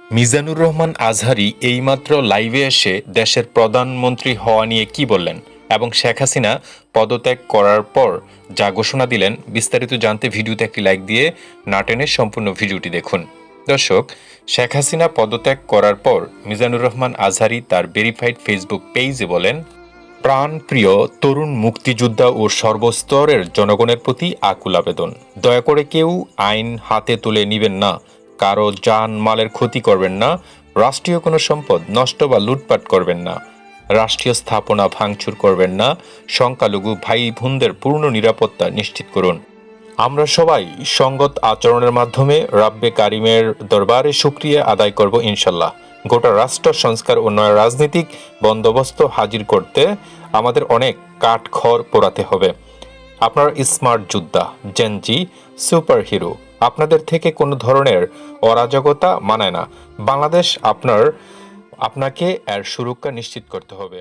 মিজানুর রহমান আজহারী এইমাত্র লাইভে এসে দেশের প্রধানমন্ত্রী হওয়া নিয়ে কি বললেন এবং শেখ হাসিনা পদত্যাগ করার পর যা ঘোষণা দিলেন, বিস্তারিত জানতে ভিডিওতে একটি লাইক দিয়ে না টেনে সম্পূর্ণ ভিডিওটি দেখুন। দর্শক, শেখ হাসিনা পদত্যাগ করার পর মিজানুর রহমান আজহারী তার ভেরিফাইড ফেসবুক পেজে বলেন, প্রাণপ্রিয় তরুণ মুক্তিযোদ্ধা ও সর্বস্তরের জনগণের প্রতি আকুল আবেদন, দয়া করে কেউ আইন হাতে তুলে নিবেন না, কারো জানমালের ক্ষতি করবেন না, রাষ্ট্রীয় কোনো সম্পদ নষ্ট বা লুটপাট করবেন না, রাষ্ট্রীয় স্থাপনা ভাঙচুর করবেন না, সংখ্যালঘু ভাই বোনদের পূর্ণ নিরাপত্তা নিশ্চিত করুন। আমরা সবাই সঙ্গত আচরণের মাধ্যমে রাব্বে কারিমের দরবারে শুকরিয়া আদায় করব ইনশাল্লাহ। গোটা রাষ্ট্র সংস্কার ও নয়া রাজনৈতিক বন্দোবস্ত হাজির করতে আমাদের অনেক কাঠখড় পোড়াতে হবে। আপনার স্মার্ট যোদ্ধা, জেনজি, সুপার হিরো, আপনাদের থেকে কোনো ধরনের অরাজকতা মানায় না। বাংলাদেশ আপনাকে এর সুরক্ষা নিশ্চিত করতে হবে।